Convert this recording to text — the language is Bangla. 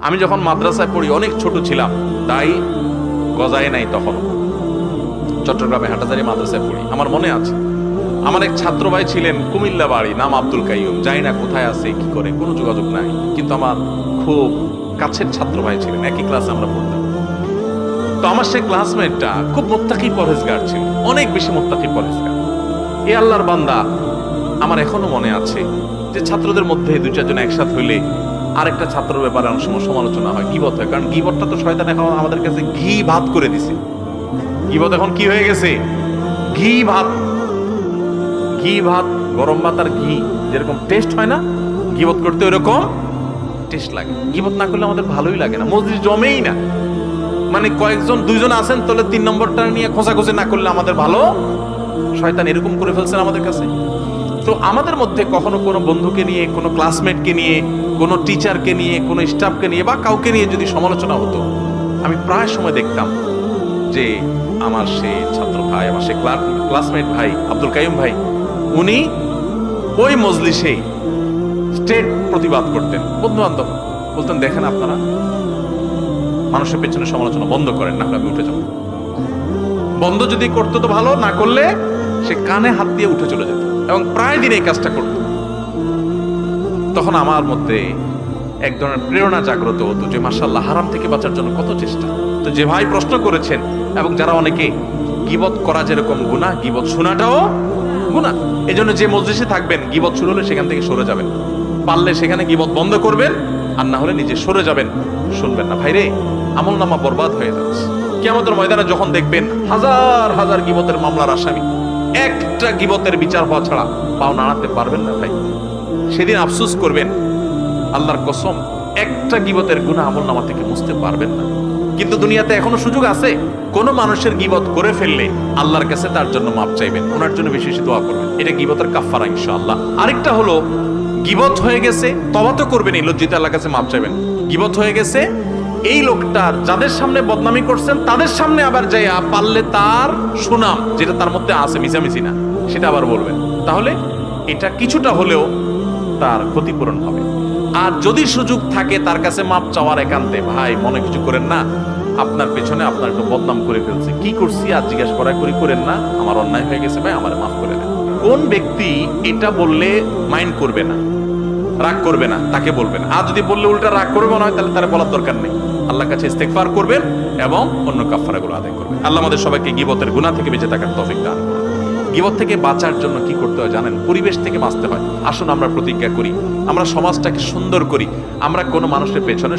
আমি যখন মাদ্রাসায় পড়ি অনেক ছোট ছিলাম, তাই গজায় নাই তখন। চট্টগ্রামে হাটাজারি মাদ্রাসায় পড়ি। আমার মনে আছে আমার এক ছাত্র ভাই ছিলেন, কুমিল্লা বাড়ি, নাম আব্দুল কাইয়ুম। জানি না কোথায় আছে, কি করে, কোনো যোগাযোগ নাই, কিন্তু আমার খুব কাছের ছাত্র ভাই ছিলেন, একই ক্লাসে আমরা পড়তাম। তো আমার সেই ক্লাসমেটটা খুব মুত্তাকি পরহেজগার ছিল, অনেক বেশি মুত্তাকি পরহেজগার। এ আল্লাহর বান্দা, আমার এখনো মনে আছে যে ছাত্রদের মধ্যে দুই চারজন একসাথ হইলে আরেকটা ছাত্রের ব্যাপারে অনেক সময় সমালোচনা হয়, গীবত হয়। কারণ গীবতটা তো শয়তান এখন আমাদের কাছে ঘি ভাত করে দিছে। গীবত এখন কি হয়ে গেছে? ঘি ভাত। ঘি ভাত, গরম ভাত আর ঘি যেরকম টেস্ট হয় না, গীবত করতে ওইরকম টেস্ট লাগে। গীবত না করলে আমাদের ভালোই লাগে না, মজলিস জমেই না। মানে কয়েকজন দুইজন আছেন, তাহলে 3 নম্বরটা নিয়ে খোঁচাখুচি না করলে আমাদের ভালো। শয়তান এরকম করে ফেলছেন আমাদের কাছে। তো আমাদের মধ্যে কখনো কোনো বন্ধুকে নিয়ে, কোনো ক্লাসমেটকে নিয়ে, কোনো টিচারকে নিয়ে, কোনো স্টাফকে নিয়ে বা কাউকে নিয়ে যদি সমালোচনা হতো, আমি প্রায় সময় দেখতাম যে আমার সে ছাত্র ভাই, আমার সে ক্লাসমেট ভাই আব্দুল কাইয়ুম ভাই, উনি ওই মজলিসে স্টেট প্রতিবাদ করতেন। বন্ধু বান্ধব বলতেন, দেখেন আপনারা মানুষের পেছনে সমালোচনা বন্ধ করেন, না হলে আমি উঠে যাব। বন্ধ যদি করতো তো ভালো, না করলে সে কানে হাত দিয়ে উঠে চলে যেত, এবং প্রায় দিন এই কাজটা করত। তখন আমার মধ্যে এক ধরনের প্রেরণা জাগ্রত হতো যে মাশাআল্লাহ, হারাম থেকে বাঁচার জন্য কত চেষ্টা। তো যে ভাই প্রশ্ন করেছেন, এবং যারা অনেকে গীবত করা যেরকম গুনাহ, গীবত শোনাটাও গুনাহ। এজন্য যে মজলিসে থাকবেন, গীবত শুরু হলে সেখান থেকে সরে যাবেন। পারলে সেখানে গীবত বন্ধ করবেন, আর না হলে নিজে সরে যাবেন, শুনবেন না। ভাইরে, আমলনামা বরবাদ হয়ে যাচ্ছে। কিয়ামতের ময়দানে যখন দেখবেন হাজার হাজার গীবতের মামলার আসামি, একটা গীবতের বিচার হওয়া ছাড়া পাও নাড়াতে পারবেন না ভাই। সেদিন আফসোস করবেন, আল্লাহর কসম, একটা গীবতের গুনাহ আমলনামা থেকে মুছতে পারবেন না। কিন্তু দুনিয়াতে এখনো সুযোগ আছে, কোন মানুষের গীবত করে ফেললে আল্লাহর কাছে তার জন্য মাপ চাইবেন, ওনার জন্য বেশি বেশি দোয়া করবেন। এটা গীবতের কাফারা ইনশাআল্লাহ। আরেকটা হলো, গীবত হয়ে গেছে, তওবা তো করবেন, এই লজ্জিত আল্লাহর কাছে মাপ চাইবেন। গীবত হয়ে গেছে, এই লোকটার যাদের সামনে বদনামি করছেন তাদের সামনে আবার যাইয়া পারলে তার সুনাম যেটা তার মধ্যে আছে, মিছামিছি না, সেটা আবার বলবেন। তাহলে এটা কিছুটা হলেও তার ক্ষতিপূরণ হবে। আর যদি সুযোগ থাকে তার কাছে মাপ চাওয়ার, একান্তে, ভাই মনে কিছু করেন না, আপনার পেছনে আপনার একটু বদনাম করে ফেলছে, কি করছি আর জিজ্ঞাসা করেন না, আমার অন্যায় হয়ে গেছে ভাই, আমার মাফ করে দেন। কোন ব্যক্তি এটা বললে মাইন্ড করবে না, রাগ করবে না, তাকে বলবেন। আর যদি বললে উল্টা রাগ করবে না হয়, তাহলে তার বলার দরকার নেই। আল্লাহর কাছে ইস্তেগফার করবেন এবং অন্য কাফারাগুলো আদায় করবেন। আল্লাহ আমাদের সবাইকে গীবতের গুনাহ থেকে বেঁচে থাকার তৌফিক দান করুন। গীবত থেকে বাঁচার জন্য কি করতে হয় জানেন? পরিবেশ থেকে বাঁচতে হয়। আসুন আমরা প্রতিজ্ঞা করি, আমরা সমাজটাকে সুন্দর করি, আমরা কোনো মানুষের পেছনে